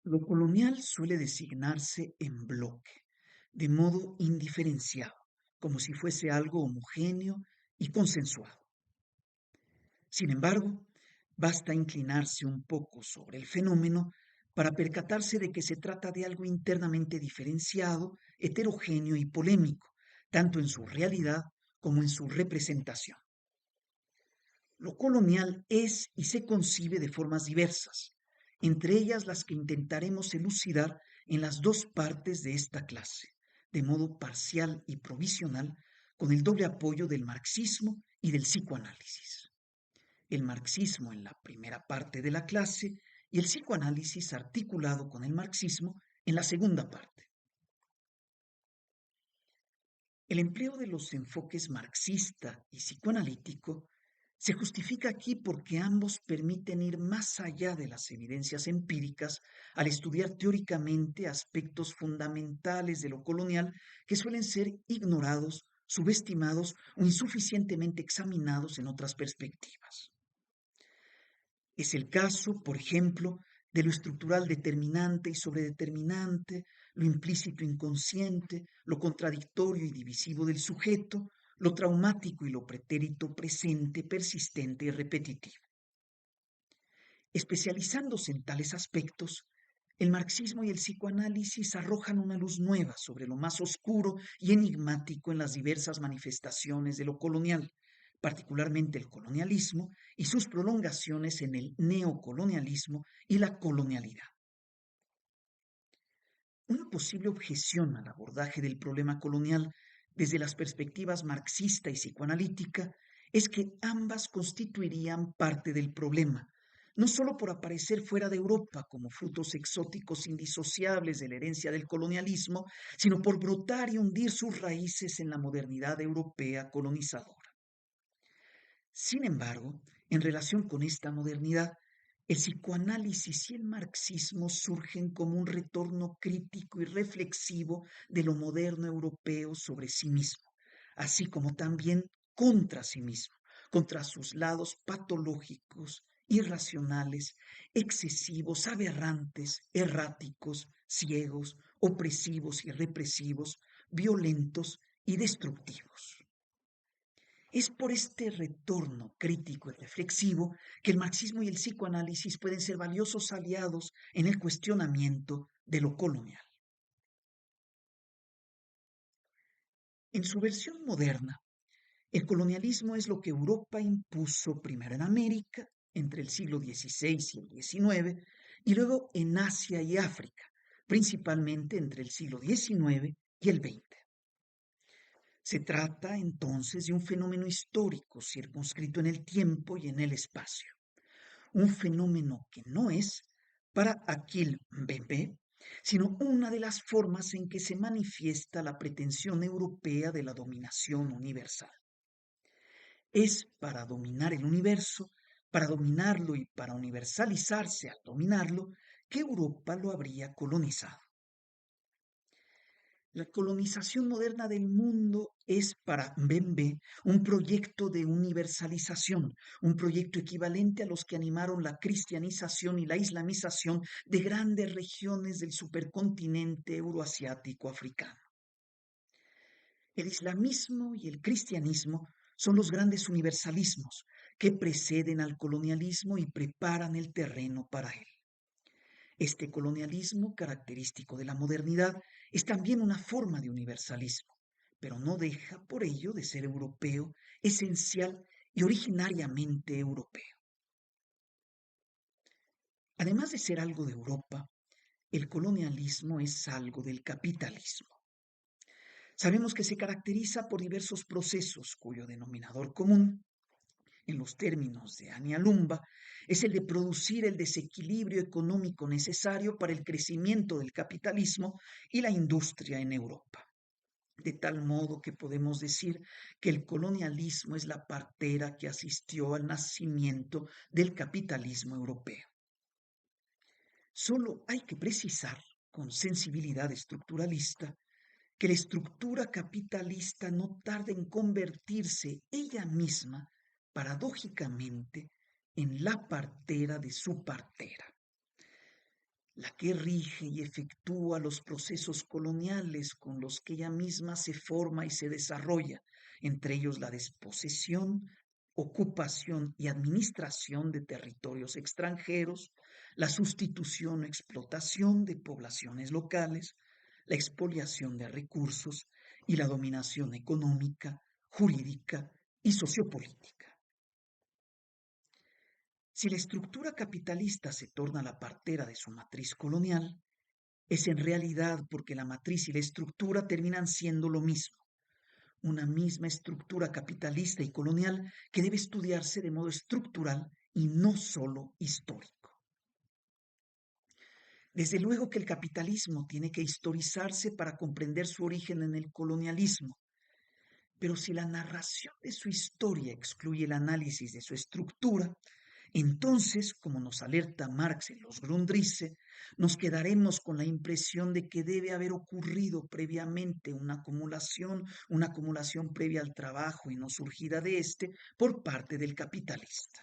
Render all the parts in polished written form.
Lo colonial suele designarse en bloque, de modo indiferenciado, como si fuese algo homogéneo y consensuado. Sin embargo, basta inclinarse un poco sobre el fenómeno para percatarse de que se trata de algo internamente diferenciado, heterogéneo y polémico, tanto en su realidad como en su representación. Lo colonial es y se concibe de formas diversas, entre ellas las que intentaremos elucidar en las dos partes de esta clase, de modo parcial y provisional, con el doble apoyo del marxismo y del psicoanálisis. El marxismo en la primera parte de la clase y el psicoanálisis articulado con el marxismo en la segunda parte. El empleo de los enfoques marxista y psicoanalítico se justifica aquí porque ambos permiten ir más allá de las evidencias empíricas al estudiar teóricamente aspectos fundamentales de lo colonial que suelen ser ignorados, subestimados o insuficientemente examinados en otras perspectivas. Es el caso, por ejemplo, de lo estructural determinante y sobredeterminante, lo implícito inconsciente, lo contradictorio y divisivo del sujeto, lo traumático y lo pretérito presente, persistente y repetitivo. Especializándose en tales aspectos, el marxismo y el psicoanálisis arrojan una luz nueva sobre lo más oscuro y enigmático en las diversas manifestaciones de lo colonial, particularmente el colonialismo y sus prolongaciones en el neocolonialismo y la colonialidad. Una posible objeción al abordaje del problema colonial desde las perspectivas marxista y psicoanalítica es que ambas constituirían parte del problema, no solo por aparecer fuera de Europa como frutos exóticos indisociables de la herencia del colonialismo, sino por brotar y hundir sus raíces en la modernidad europea colonizadora. Sin embargo, en relación con esta modernidad, el psicoanálisis y el marxismo surgen como un retorno crítico y reflexivo de lo moderno europeo sobre sí mismo, así como también contra sí mismo, contra sus lados patológicos, irracionales, excesivos, aberrantes, erráticos, ciegos, opresivos y represivos, violentos y destructivos. Es por este retorno crítico y reflexivo que el marxismo y el psicoanálisis pueden ser valiosos aliados en el cuestionamiento de lo colonial. En su versión moderna, el colonialismo es lo que Europa impuso primero en América, entre el siglo XVI y el XIX, y luego en Asia y África, principalmente entre el siglo XIX y el XX. Se trata entonces de un fenómeno histórico circunscrito en el tiempo y en el espacio. Un fenómeno que no es, para Achille Mbembe, sino una de las formas en que se manifiesta la pretensión europea de la dominación universal. Es para dominar el universo, para dominarlo y para universalizarse al dominarlo, que Europa lo habría colonizado. La colonización moderna del mundo es para Mbembe un proyecto de universalización, un proyecto equivalente a los que animaron la cristianización y la islamización de grandes regiones del supercontinente euroasiático africano. El islamismo y el cristianismo son los grandes universalismos que preceden al colonialismo y preparan el terreno para él. Este colonialismo, característico de la modernidad, es también una forma de universalismo, pero no deja por ello de ser europeo, esencial y originariamente europeo. Además de ser algo de Europa, el colonialismo es algo del capitalismo. Sabemos que se caracteriza por diversos procesos cuyo denominador común, en los términos de Ania Lumba, es el de producir el desequilibrio económico necesario para el crecimiento del capitalismo y la industria en Europa. De tal modo que podemos decir que el colonialismo es la partera que asistió al nacimiento del capitalismo europeo. Solo hay que precisar, con sensibilidad estructuralista, que la estructura capitalista no tarda en convertirse ella misma, paradójicamente, en la partera de su partera. la que rige y efectúa los procesos coloniales con los que ella misma se forma y se desarrolla, entre ellos la desposesión, ocupación y administración de territorios extranjeros, la sustitución o explotación de poblaciones locales, la expoliación de recursos y la dominación económica, jurídica y sociopolítica. Si la estructura capitalista se torna la partera de su matriz colonial, es en realidad porque la matriz y la estructura terminan siendo lo mismo, una misma estructura capitalista y colonial que debe estudiarse de modo estructural y no solo histórico. Desde luego que el capitalismo tiene que historizarse para comprender su origen en el colonialismo, pero si la narración de su historia excluye el análisis de su estructura, entonces, como nos alerta Marx en los Grundrisse, nos quedaremos con la impresión de que debe haber ocurrido previamente una acumulación previa al trabajo y no surgida de éste por parte del capitalista.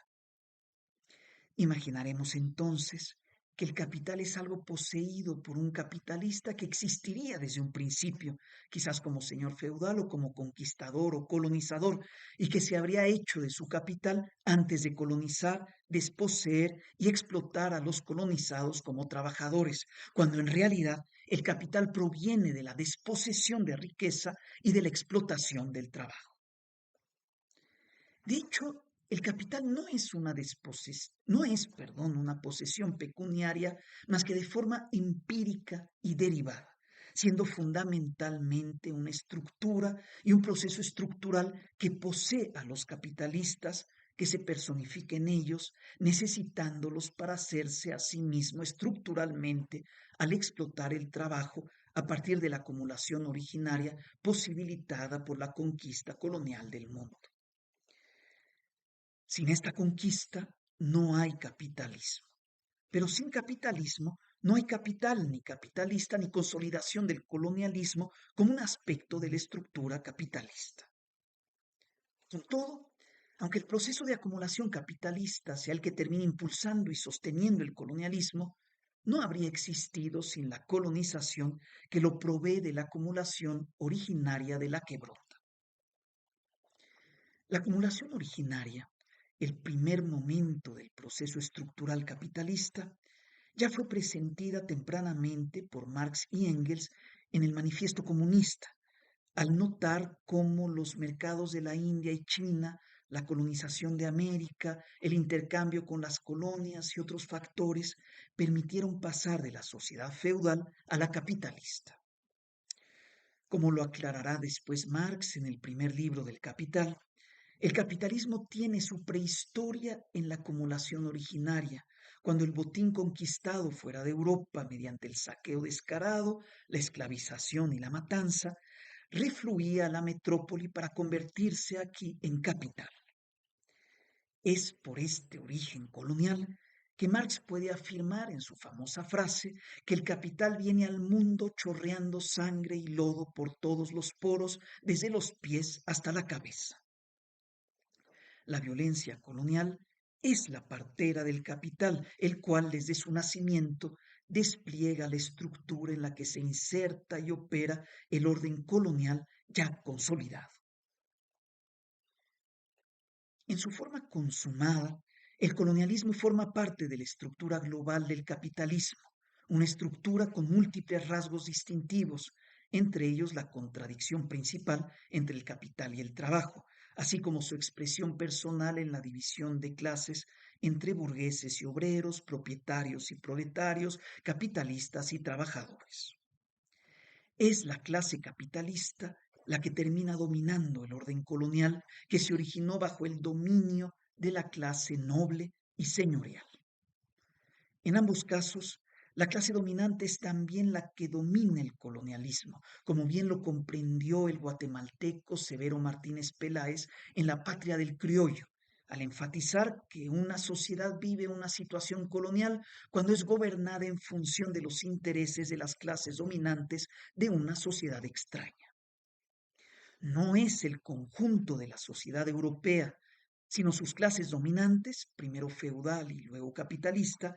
Imaginaremos entonces que el capital es algo poseído por un capitalista que existiría desde un principio, quizás como señor feudal o como conquistador o colonizador, y que se habría hecho de su capital antes de colonizar, desposeer y explotar a los colonizados como trabajadores, cuando en realidad el capital proviene de la desposesión de riqueza y de la explotación del trabajo. De hecho, el capital no es una posesión pecuniaria más que de forma empírica y derivada, siendo fundamentalmente una estructura y un proceso estructural que posee a los capitalistas, que se personifica en ellos, necesitándolos para hacerse a sí mismo estructuralmente al explotar el trabajo a partir de la acumulación originaria posibilitada por la conquista colonial del mundo. Sin esta conquista no hay capitalismo, pero sin capitalismo no hay capital ni capitalista ni consolidación del colonialismo como un aspecto de la estructura capitalista. Con todo, aunque el proceso de acumulación capitalista sea el que termine impulsando y sosteniendo el colonialismo, no habría existido sin la colonización que lo provee de la acumulación originaria de la que brota. La acumulación originaria, el primer momento del proceso estructural capitalista, ya fue presentida tempranamente por Marx y Engels en el Manifiesto Comunista, al notar cómo los mercados de la India y China, la colonización de América, el intercambio con las colonias y otros factores permitieron pasar de la sociedad feudal a la capitalista. Como lo aclarará después Marx en el primer libro del Capital, el capitalismo tiene su prehistoria en la acumulación originaria, cuando el botín conquistado fuera de Europa mediante el saqueo descarado, la esclavización y la matanza, refluía a la metrópoli para convertirse aquí en capital. Es por este origen colonial que Marx puede afirmar en su famosa frase que el capital viene al mundo chorreando sangre y lodo por todos los poros, desde los pies hasta la cabeza. La violencia colonial es la partera del capital, el cual desde su nacimiento despliega la estructura en la que se inserta y opera el orden colonial ya consolidado. En su forma consumada, el colonialismo forma parte de la estructura global del capitalismo, una estructura con múltiples rasgos distintivos, entre ellos la contradicción principal entre el capital y el trabajo, así como su expresión personal en la división de clases entre burgueses y obreros, propietarios y proletarios, capitalistas y trabajadores. Es la clase capitalista la que termina dominando el orden colonial que se originó bajo el dominio de la clase noble y señorial. En ambos casos, la clase dominante es también la que domina el colonialismo, como bien lo comprendió el guatemalteco Severo Martínez Peláez en La Patria del Criollo, al enfatizar que una sociedad vive una situación colonial cuando es gobernada en función de los intereses de las clases dominantes de una sociedad extraña. No es el conjunto de la sociedad europea, sino sus clases dominantes, primero feudal y luego capitalista,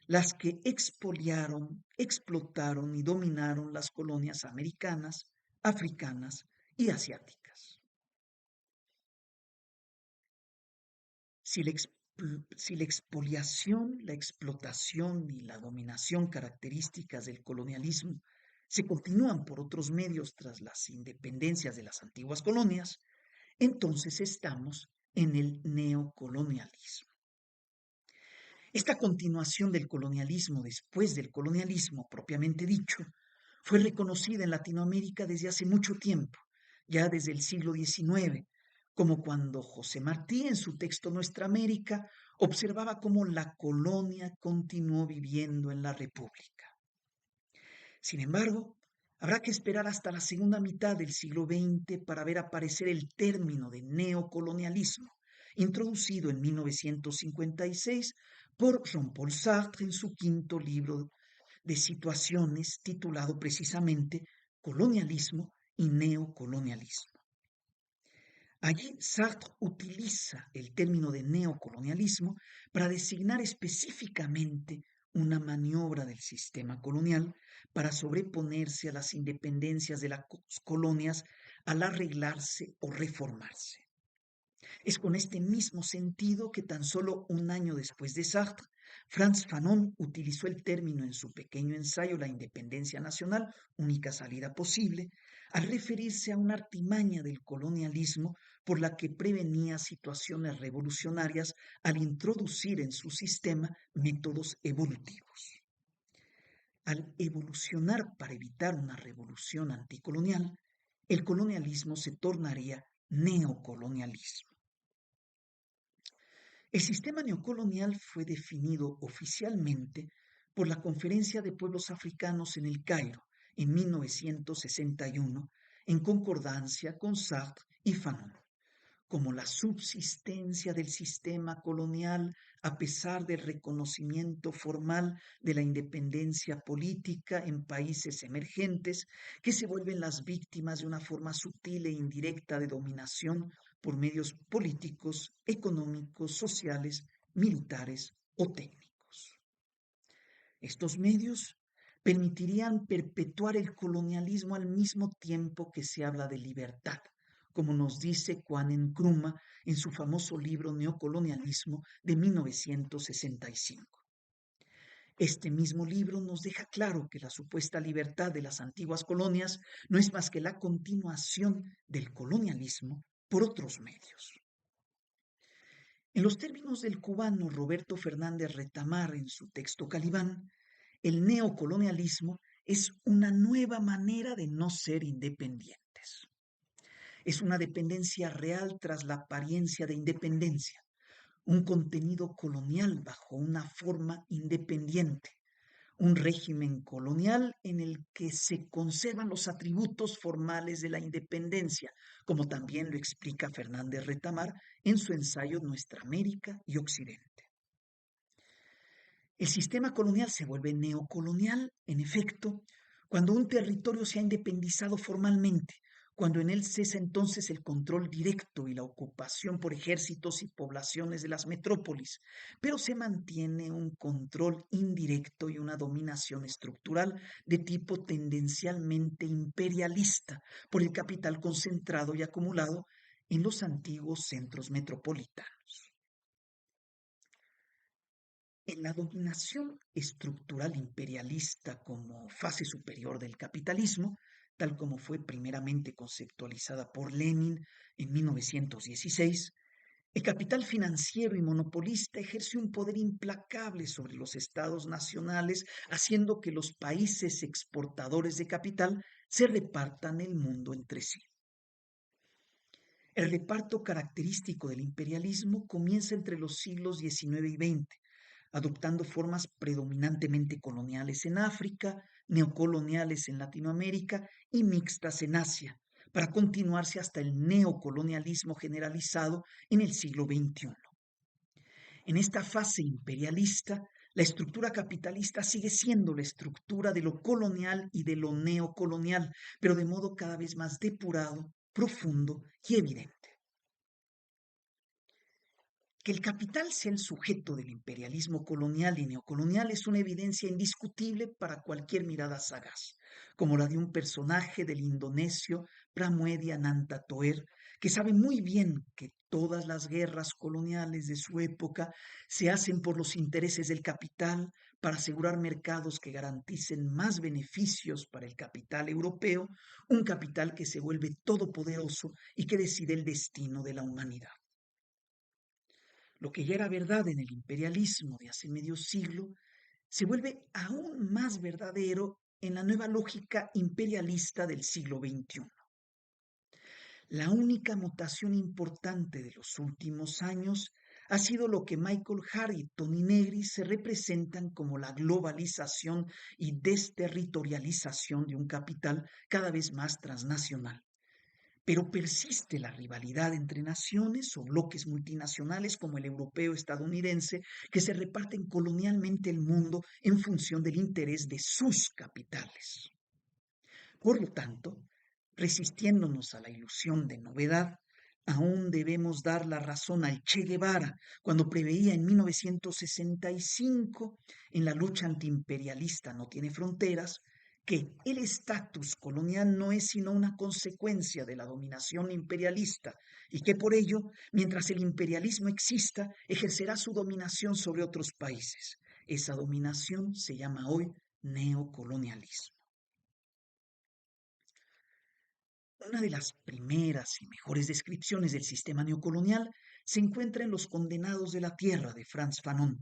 las que expoliaron, explotaron y dominaron las colonias americanas, africanas y asiáticas. Si la, si la expoliación, la explotación y la dominación características del colonialismo se continúan por otros medios tras las independencias de las antiguas colonias, entonces estamos en el neocolonialismo. Esta continuación del colonialismo después del colonialismo propiamente dicho fue reconocida en Latinoamérica desde hace mucho tiempo, ya desde el siglo XIX, como cuando José Martí en su texto Nuestra América observaba cómo la colonia continuó viviendo en la República. Sin embargo, habrá que esperar hasta la segunda mitad del siglo XX para ver aparecer el término de neocolonialismo, introducido en 1956 por Jean-Paul Sartre en su quinto libro de situaciones titulado precisamente Colonialismo y Neocolonialismo. Allí Sartre utiliza el término de neocolonialismo para designar específicamente una maniobra del sistema colonial para sobreponerse a las independencias de las colonias al arreglarse o reformarse. Es con este mismo sentido que tan solo un año después de Sartre, Frantz Fanon utilizó el término en su pequeño ensayo La independencia nacional, única salida posible, al referirse a una artimaña del colonialismo por la que prevenía situaciones revolucionarias al introducir en su sistema métodos evolutivos. Al evolucionar para evitar una revolución anticolonial, el colonialismo se tornaría neocolonialismo. El sistema neocolonial fue definido oficialmente por la Conferencia de Pueblos Africanos en El Cairo en 1961, en concordancia con Sartre y Fanon, como la subsistencia del sistema colonial a pesar del reconocimiento formal de la independencia política en países emergentes que se vuelven las víctimas de una forma sutil e indirecta de dominación por medios políticos, económicos, sociales, militares o técnicos. Estos medios permitirían perpetuar el colonialismo al mismo tiempo que se habla de libertad, como nos dice Kwame Nkrumah en su famoso libro Neocolonialismo de 1965. Este mismo libro nos deja claro que la supuesta libertad de las antiguas colonias no es más que la continuación del colonialismo por otros medios. En los términos del cubano Roberto Fernández Retamar en su texto Calibán, el neocolonialismo es una nueva manera de no ser independientes. Es una dependencia real tras la apariencia de independencia, un contenido colonial bajo una forma independiente, un régimen colonial en el que se conservan los atributos formales de la independencia, como también lo explica Fernández Retamar en su ensayo Nuestra América y Occidente. El sistema colonial se vuelve neocolonial, en efecto, cuando un territorio se ha independizado formalmente, cuando en él cesa entonces el control directo y la ocupación por ejércitos y poblaciones de las metrópolis, pero se mantiene un control indirecto y una dominación estructural de tipo tendencialmente imperialista por el capital concentrado y acumulado en los antiguos centros metropolitanos. En la dominación estructural imperialista como fase superior del capitalismo, tal como fue primeramente conceptualizada por Lenin en 1916, el capital financiero y monopolista ejerce un poder implacable sobre los estados nacionales, haciendo que los países exportadores de capital se repartan el mundo entre sí. El reparto característico del imperialismo comienza entre los siglos XIX y XX, adoptando formas predominantemente coloniales en África, neocoloniales en Latinoamérica y mixtas en Asia, para continuarse hasta el neocolonialismo generalizado en el siglo XXI. En esta fase imperialista, la estructura capitalista sigue siendo la estructura de lo colonial y de lo neocolonial, pero de modo cada vez más depurado, profundo y evidente. Que el capital sea el sujeto del imperialismo colonial y neocolonial es una evidencia indiscutible para cualquier mirada sagaz, como la de un personaje del indonesio Pramudia Nantatoer, que sabe muy bien que todas las guerras coloniales de su época se hacen por los intereses del capital para asegurar mercados que garanticen más beneficios para el capital europeo, un capital que se vuelve todopoderoso y que decide el destino de la humanidad. Lo que ya era verdad en el imperialismo de hace medio siglo se vuelve aún más verdadero en la nueva lógica imperialista del siglo XXI. La única mutación importante de los últimos años ha sido lo que Michael Hart y Tony Negri se representan como la globalización y desterritorialización de un capital cada vez más transnacional. Pero persiste la rivalidad entre naciones o bloques multinacionales como el europeo estadounidense que se reparten colonialmente el mundo en función del interés de sus capitales. Por lo tanto, resistiéndonos a la ilusión de novedad, aún debemos dar la razón al Che Guevara cuando preveía en 1965 en la lucha antiimperialista No tiene fronteras que el estatus colonial no es sino una consecuencia de la dominación imperialista y que por ello, mientras el imperialismo exista, ejercerá su dominación sobre otros países. Esa dominación se llama hoy neocolonialismo. Una de las primeras y mejores descripciones del sistema neocolonial se encuentra en Los Condenados de la Tierra de Frantz Fanon.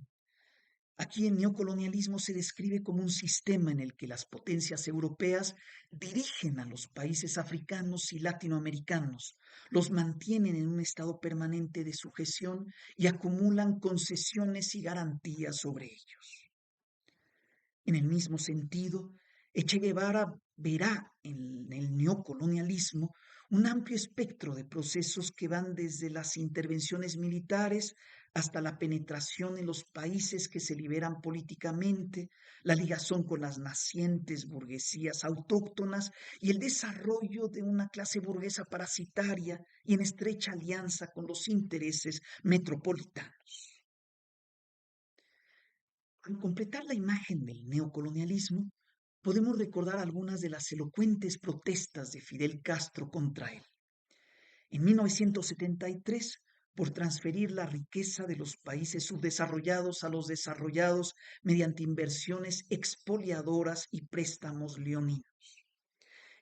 Aquí el neocolonialismo se describe como un sistema en el que las potencias europeas dirigen a los países africanos y latinoamericanos, los mantienen en un estado permanente de sujeción y acumulan concesiones y garantías sobre ellos. En el mismo sentido, Che Guevara verá en el neocolonialismo un amplio espectro de procesos que van desde las intervenciones militares hasta la penetración en los países que se liberan políticamente, la ligación con las nacientes burguesías autóctonas y el desarrollo de una clase burguesa parasitaria y en estrecha alianza con los intereses metropolitanos. Al completar la imagen del neocolonialismo, podemos recordar algunas de las elocuentes protestas de Fidel Castro contra él. En 1973, por transferir la riqueza de los países subdesarrollados a los desarrollados mediante inversiones expoliadoras y préstamos leoninos.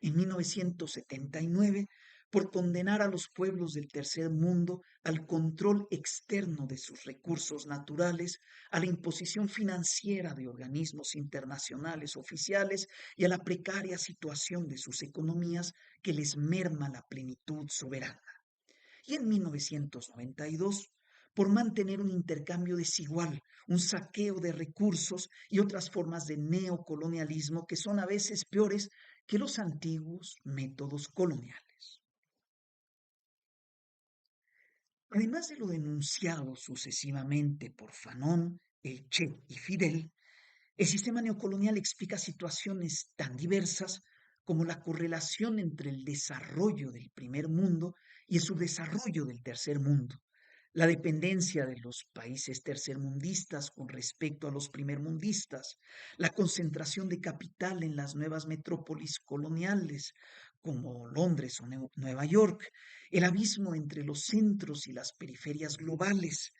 En 1979, por condenar a los pueblos del tercer mundo al control externo de sus recursos naturales, a la imposición financiera de organismos internacionales oficiales y a la precaria situación de sus economías que les merma la plenitud soberana. Y en 1992, por mantener un intercambio desigual, un saqueo de recursos y otras formas de neocolonialismo que son a veces peores que los antiguos métodos coloniales. Además de lo denunciado sucesivamente por Fanon, el Che y Fidel, el sistema neocolonial explica situaciones tan diversas como la correlación entre el desarrollo del primer mundo y el subdesarrollo del tercer mundo, la dependencia de los países tercermundistas con respecto a los primermundistas, la concentración de capital en las nuevas metrópolis coloniales como Londres o Nueva York, el abismo entre los centros y las periferias globales,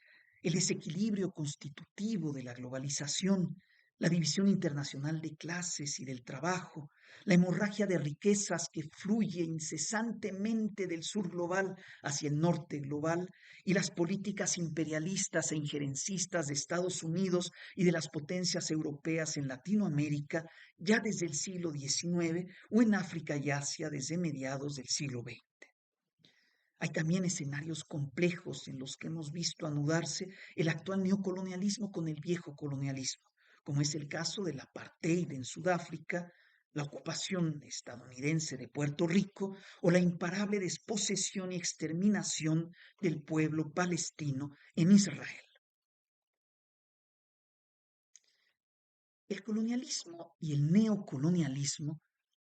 el desequilibrio constitutivo de la globalización, la división internacional de clases y del trabajo, la hemorragia de riquezas que fluye incesantemente del sur global hacia el norte global y las políticas imperialistas e injerencistas de Estados Unidos y de las potencias europeas en Latinoamérica ya desde el siglo XIX o en África y Asia desde mediados del siglo XX. Hay también escenarios complejos en los que hemos visto anudarse el actual neocolonialismo con el viejo colonialismo, como es el caso del apartheid en Sudáfrica, la ocupación estadounidense de Puerto Rico o la imparable desposesión y exterminación del pueblo palestino en Israel. El colonialismo y el neocolonialismo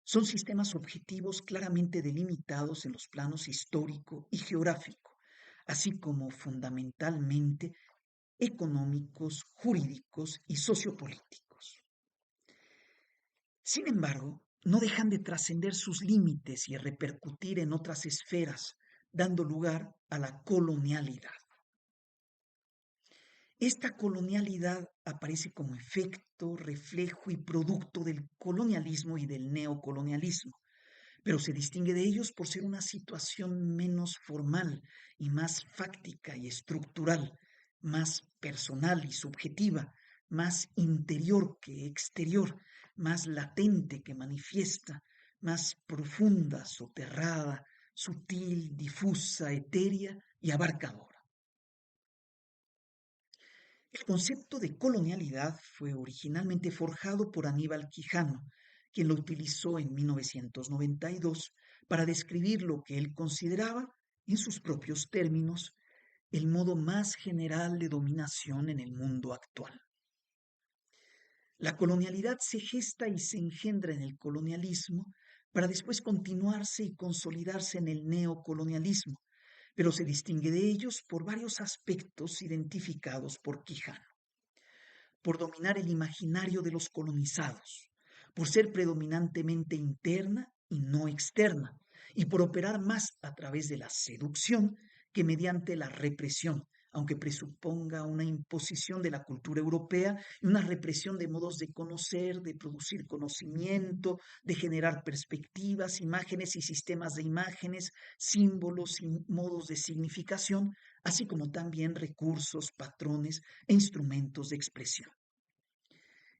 son sistemas objetivos claramente delimitados en los planos histórico y geográfico, así como fundamentalmente económicos, jurídicos y sociopolíticos. Sin embargo, no dejan de trascender sus límites y repercutir en otras esferas, dando lugar a la colonialidad. Esta colonialidad aparece como efecto, reflejo y producto del colonialismo y del neocolonialismo, pero se distingue de ellos por ser una situación menos formal y más fáctica y estructural, más personal y subjetiva, más interior que exterior, más latente que manifiesta, más profunda, soterrada, sutil, difusa, etérea y abarcadora. El concepto de colonialidad fue originalmente forjado por Aníbal Quijano, quien lo utilizó en 1992 para describir lo que él consideraba, en sus propios términos, el modo más general de dominación en el mundo actual. La colonialidad se gesta y se engendra en el colonialismo para después continuarse y consolidarse en el neocolonialismo, pero se distingue de ellos por varios aspectos identificados por Quijano: por dominar el imaginario de los colonizados, por ser predominantemente interna y no externa, y por operar más a través de la seducción que mediante la represión, aunque presuponga una imposición de la cultura europea y una represión de modos de conocer, de producir conocimiento, de generar perspectivas, imágenes y sistemas de imágenes, símbolos y modos de significación, así como también recursos, patrones e instrumentos de expresión.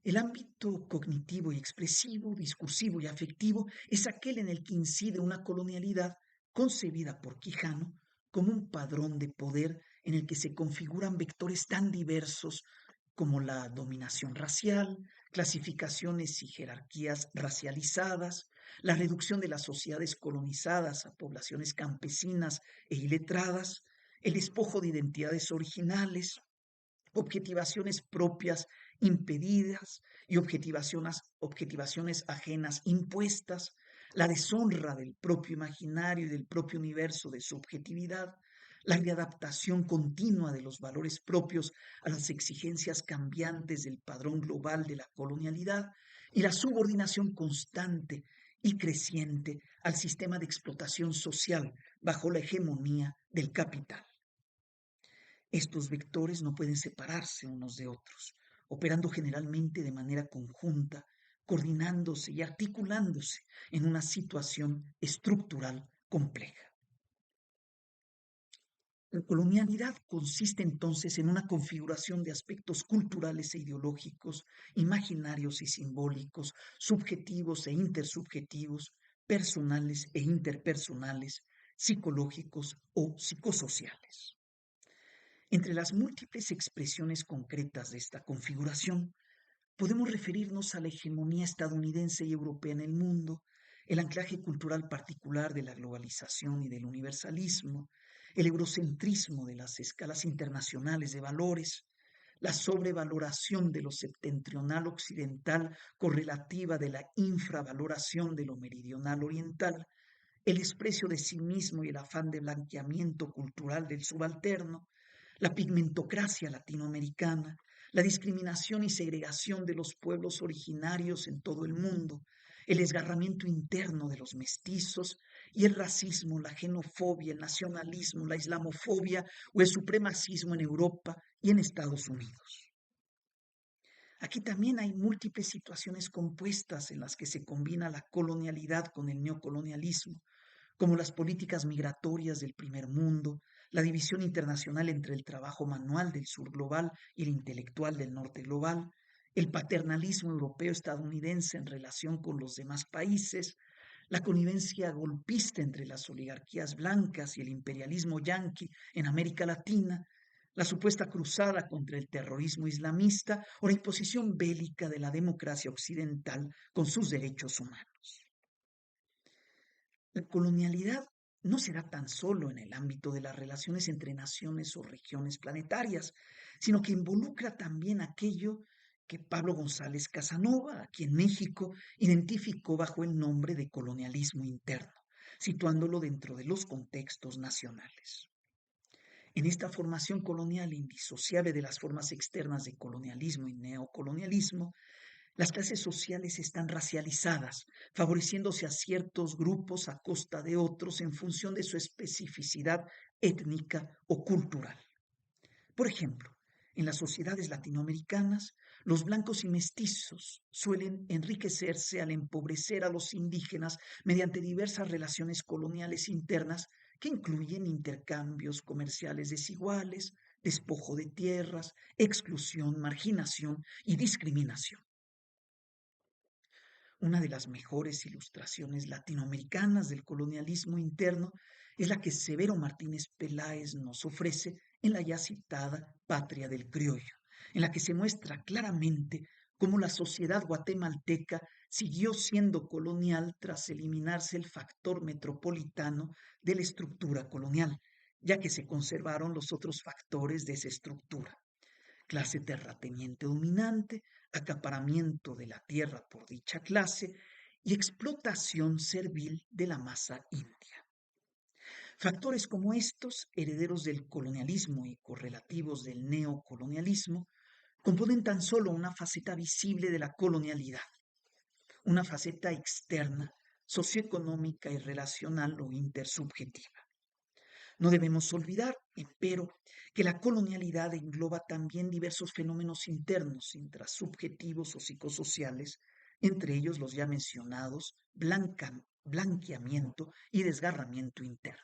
El ámbito cognitivo y expresivo, discursivo y afectivo es aquel en el que incide una colonialidad concebida por Quijano como un padrón de poder en el que se configuran vectores tan diversos como la dominación racial, clasificaciones y jerarquías racializadas, la reducción de las sociedades colonizadas a poblaciones campesinas e iletradas, el despojo de identidades originales, objetivaciones propias impedidas y objetivaciones ajenas impuestas, la deshonra del propio imaginario y del propio universo de subjetividad, la readaptación continua de los valores propios a las exigencias cambiantes del padrón global de la colonialidad y la subordinación constante y creciente al sistema de explotación social bajo la hegemonía del capital. Estos vectores no pueden separarse unos de otros, operando generalmente de manera conjunta, coordinándose y articulándose en una situación estructural compleja. La colonialidad consiste entonces en una configuración de aspectos culturales e ideológicos, imaginarios y simbólicos, subjetivos e intersubjetivos, personales e interpersonales, psicológicos o psicosociales. Entre las múltiples expresiones concretas de esta configuración, podemos referirnos a la hegemonía estadounidense y europea en el mundo, el anclaje cultural particular de la globalización y del universalismo, el eurocentrismo de las escalas internacionales de valores, la sobrevaloración de lo septentrional occidental correlativa de la infravaloración de lo meridional oriental, el desprecio de sí mismo y el afán de blanqueamiento cultural del subalterno, la pigmentocracia latinoamericana, la discriminación y segregación de los pueblos originarios en todo el mundo, el desgarramiento interno de los mestizos y el racismo, la xenofobia, el nacionalismo, la islamofobia o el supremacismo en Europa y en Estados Unidos. Aquí también hay múltiples situaciones compuestas en las que se combina la colonialidad con el neocolonialismo, como las políticas migratorias del primer mundo, la división internacional entre el trabajo manual del sur global y el intelectual del norte global, el paternalismo europeo-estadounidense en relación con los demás países, la connivencia golpista entre las oligarquías blancas y el imperialismo yanqui en América Latina, la supuesta cruzada contra el terrorismo islamista o la imposición bélica de la democracia occidental con sus derechos humanos. La colonialidad no se da tan solo en el ámbito de las relaciones entre naciones o regiones planetarias, sino que involucra también aquello que Pablo González Casanova, aquí en México, identificó bajo el nombre de colonialismo interno, situándolo dentro de los contextos nacionales. En esta formación colonial indisociable de las formas externas de colonialismo y neocolonialismo, las clases sociales están racializadas, favoreciéndose a ciertos grupos a costa de otros en función de su especificidad étnica o cultural. Por ejemplo, en las sociedades latinoamericanas, los blancos y mestizos suelen enriquecerse al empobrecer a los indígenas mediante diversas relaciones coloniales internas que incluyen intercambios comerciales desiguales, despojo de tierras, exclusión, marginación y discriminación. Una de las mejores ilustraciones latinoamericanas del colonialismo interno es la que Severo Martínez Peláez nos ofrece en la ya citada Patria del Criollo, en la que se muestra claramente cómo la sociedad guatemalteca siguió siendo colonial tras eliminarse el factor metropolitano de la estructura colonial, ya que se conservaron los otros factores de esa estructura: clase terrateniente dominante, acaparamiento de la tierra por dicha clase y explotación servil de la masa india. Factores como estos, herederos del colonialismo y correlativos del neocolonialismo, componen tan solo una faceta visible de la colonialidad, una faceta externa, socioeconómica y relacional o intersubjetiva. No debemos olvidar, empero, que la colonialidad engloba también diversos fenómenos internos, intrasubjetivos o psicosociales, entre ellos los ya mencionados blanqueamiento y desgarramiento interno.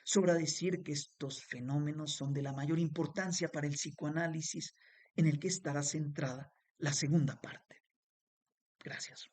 Sobra decir que estos fenómenos son de la mayor importancia para el psicoanálisis, en el que estará centrada la segunda parte. Gracias.